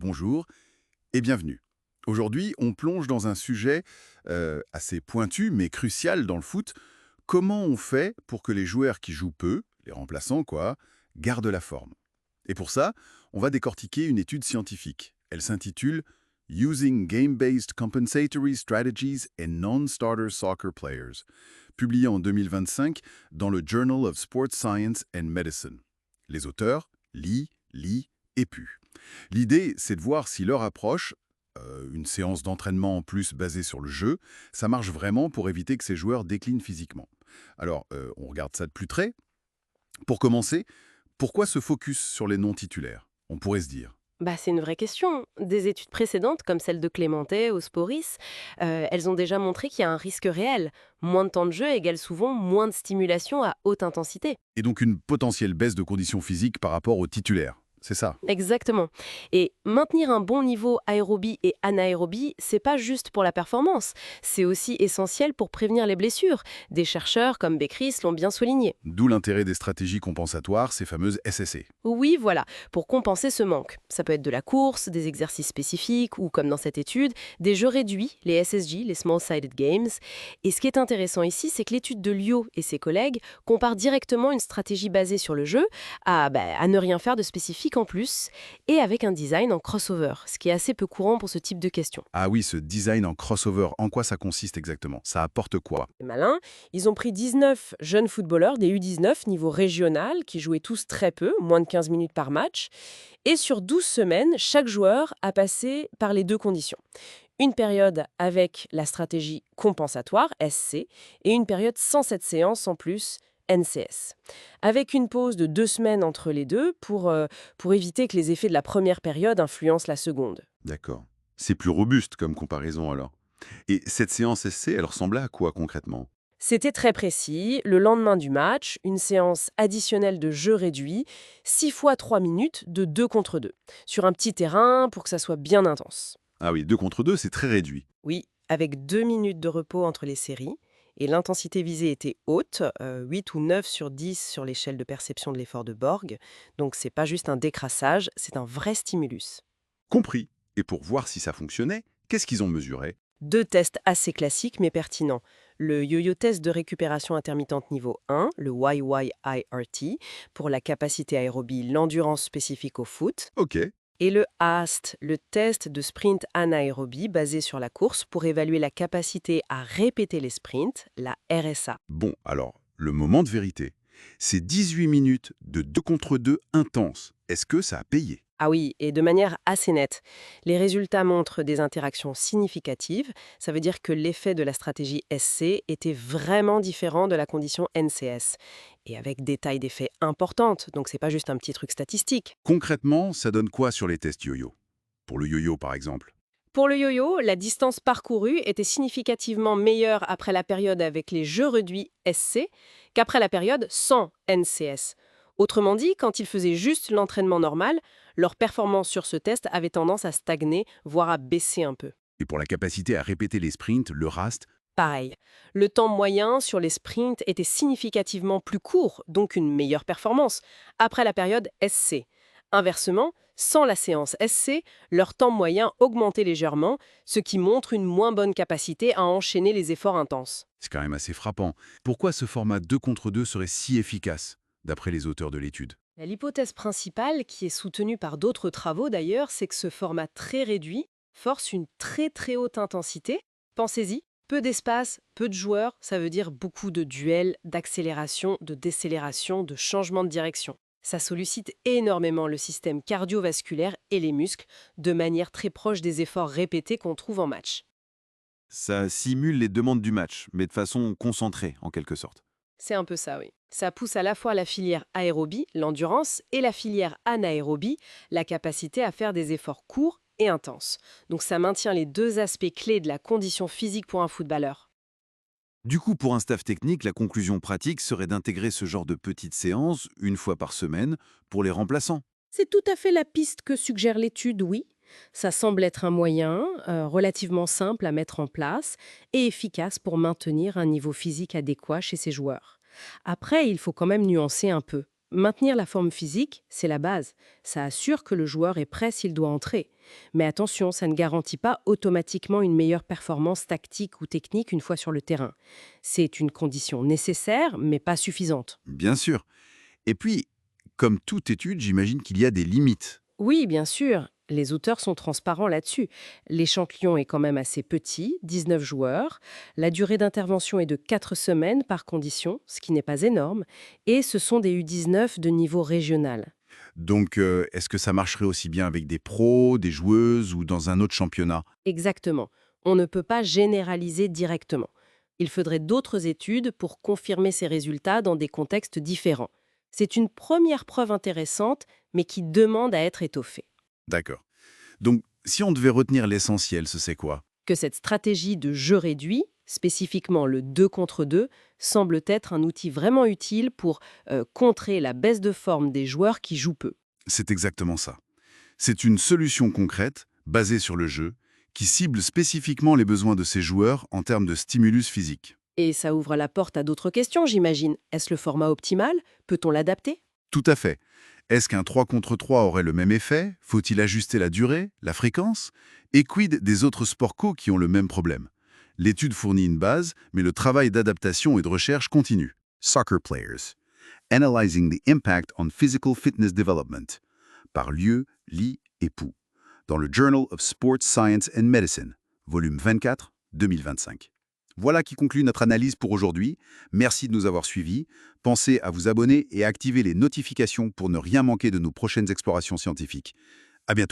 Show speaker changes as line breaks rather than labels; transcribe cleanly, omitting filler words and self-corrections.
bonjour et bienvenue. Aujourd'hui, on plonge dans un sujet assez pointu mais crucial dans le foot. Comment on fait pour que les joueurs qui jouent peu, les remplaçants quoi, gardent la forme? Et pour ça, on va décortiquer une étude scientifique. Elle s'intitule Using Game-Based Compensatory Strategies in Non-Starter Soccer Players, publiée en 2025 dans le Journal of Sports Science and Medicine. Les auteurs, Lee et Pu. L'idée, c'est de voir si leur approche, une séance d'entraînement en plus basée sur le jeu, ça marche vraiment pour éviter que ces joueurs déclinent physiquement. Alors, on regarde ça de plus près. Pour commencer, pourquoi se focus sur les non-titulaires? On pourrait se dire.
C'est une vraie question. Des études précédentes, comme celle de Clémentet ou Sporis, elles ont déjà montré qu'il y a un risque réel. Moins de temps de jeu égale souvent moins de stimulation à haute intensité.
Et donc une potentielle baisse de conditions physiques par rapport aux titulaires. C'est ça.
Exactement. Et maintenir un bon niveau aérobie et anaérobie, c'est pas juste pour la performance, c'est aussi essentiel pour prévenir les blessures. Des chercheurs comme Becris l'ont bien souligné.
D'où l'intérêt des stratégies compensatoires, ces fameuses SSC.
Oui, voilà, pour compenser ce manque. Ça peut être de la course, des exercices spécifiques ou, comme dans cette étude, des jeux réduits, les SSG, les Small-Sided Games. Et ce qui est intéressant ici, c'est que l'étude de Liu et ses collègues comparent directement une stratégie basée sur le jeu à ne rien faire de spécifique en plus et avec un design en crossover, ce qui est assez peu courant pour ce type de questions.
Ah oui, ce design en crossover, en quoi ça consiste exactement? Ça apporte quoi?
C'est malin. Ils ont pris 19 jeunes footballeurs, des U19 niveau régional, qui jouaient tous très peu, moins de 15 minutes par match. Et sur 12 semaines, chaque joueur a passé par les deux conditions. Une période avec la stratégie compensatoire, SC, et une période sans cette séance en plus, NCS. Avec une pause de 2 semaines entre les deux pour éviter que les effets de la première période influencent la seconde.
D'accord. C'est plus robuste comme comparaison alors. Et cette séance SC, elle ressemblait à quoi concrètement?
C'était très précis. Le lendemain du match, une séance additionnelle de jeu réduit, 6 fois 3 minutes de 2 contre 2, sur un petit terrain pour que ça soit bien intense.
Ah oui, 2 contre 2, c'est très réduit.
Oui, avec 2 minutes de repos entre les séries, et l'intensité visée était haute, 8 ou 9 sur 10 sur l'échelle de perception de l'effort de Borg, donc c'est pas juste un décrassage, c'est un vrai stimulus.
Compris. Et pour voir si ça fonctionnait, qu'est-ce qu'ils ont mesuré?
2 tests assez classiques mais pertinents. Le yo-yo test de récupération intermittente niveau 1, le YYIRT, pour la capacité aérobie, l'endurance spécifique au foot,
Ok.
et le AST, le test de sprint anaérobie basé sur la course pour évaluer la capacité à répéter les sprints, la RSA.
Bon, alors, le moment de vérité. C'est 18 minutes de 2 contre 2 intenses. Est-ce que ça a payé?
Ah oui, et de manière assez nette. Les résultats montrent des interactions significatives. Ça veut dire que l'effet de la stratégie SC était vraiment différent de la condition NCS. Et avec des tailles d'effet importantes, donc c'est pas juste un petit truc statistique.
Concrètement, ça donne quoi sur les tests yo-yo? Pour le yo-yo, par exemple.
Pour le yo-yo, la distance parcourue était significativement meilleure après la période avec les jeux réduits SC qu'après la période sans NCS. Autrement dit, quand ils faisaient juste l'entraînement normal, leur performance sur ce test avait tendance à stagner, voire à baisser un peu.
Et pour la capacité à répéter les sprints, le RAST,
Pareil, le temps moyen sur les sprints était significativement plus court, donc une meilleure performance, après la période SC. Inversement, sans la séance SC, leur temps moyen augmentait légèrement, ce qui montre une moins bonne capacité à enchaîner les efforts intenses.
c'est quand même assez frappant. Pourquoi ce format 2 contre 2 serait si efficace, d'après les auteurs de l'étude?
L'hypothèse principale, qui est soutenue par d'autres travaux d'ailleurs, c'est que ce format très réduit force une très très haute intensité. Pensez-y, peu d'espace, peu de joueurs, ça veut dire beaucoup de duels, d'accélération, de décélération, de changement de direction. Ça sollicite énormément le système cardiovasculaire et les muscles, de manière très proche des efforts répétés qu'on trouve en match.
Ça simule les demandes du match, mais de façon concentrée, en quelque sorte.
C'est un peu ça, oui. Ça pousse à la fois la filière aérobie, l'endurance, et la filière anaérobie, la capacité à faire des efforts courts et intenses. Donc ça maintient les deux aspects clés de la condition physique pour un footballeur.
Du coup, pour un staff technique, la conclusion pratique serait d'intégrer ce genre de petites séances, une fois par semaine, pour les remplaçants.
C'est tout à fait la piste que suggère l'étude, oui. Ça semble être un moyen relativement simple à mettre en place et efficace pour maintenir un niveau physique adéquat chez ces joueurs. Après, il faut quand même nuancer un peu. Maintenir la forme physique, c'est la base. Ça assure que le joueur est prêt s'il doit entrer. Mais attention, ça ne garantit pas automatiquement une meilleure performance tactique ou technique une fois sur le terrain. C'est une condition nécessaire, mais pas suffisante.
Bien sûr. Et puis, comme toute étude, j'imagine qu'il y a des limites.
Oui, bien sûr. Les auteurs sont transparents là-dessus. L'échantillon est quand même assez petit, 19 joueurs. La durée d'intervention est de 4 semaines par condition, ce qui n'est pas énorme. Et ce sont des U19 de niveau régional.
Donc, est-ce que ça marcherait aussi bien avec des pros, des joueuses ou dans un autre championnat?
Exactement. On ne peut pas généraliser directement. Il faudrait d'autres études pour confirmer ces résultats dans des contextes différents. C'est une première preuve intéressante, mais qui demande à être étoffée.
D'accord. Donc, si on devait retenir l'essentiel, ce c'est quoi?
Que cette stratégie de jeu réduit, spécifiquement le 2 contre 2, semble être un outil vraiment utile pour contrer la baisse de forme des joueurs qui jouent peu.
C'est exactement ça. C'est une solution concrète, basée sur le jeu, qui cible spécifiquement les besoins de ces joueurs en termes de stimulus physique.
Et ça ouvre la porte à d'autres questions, j'imagine. Est-ce le format optimal? Peut-on l'adapter?
Tout à fait. Est-ce qu'un 3 contre 3 aurait le même effet? Faut-il ajuster la durée, la fréquence? Et quid des autres sports co qui ont le même problème? L'étude fournit une base, mais le travail d'adaptation et de recherche continue. Soccer Players. Analyzing the Impact on Physical Fitness Development. Par Lieu, Li et Pou. Dans le Journal of Sports Science and Medicine. Volume 24, 2025. Voilà qui conclut notre analyse pour aujourd'hui. Merci de nous avoir suivis. Pensez à vous abonner et à activer les notifications pour ne rien manquer de nos prochaines explorations scientifiques. À bientôt.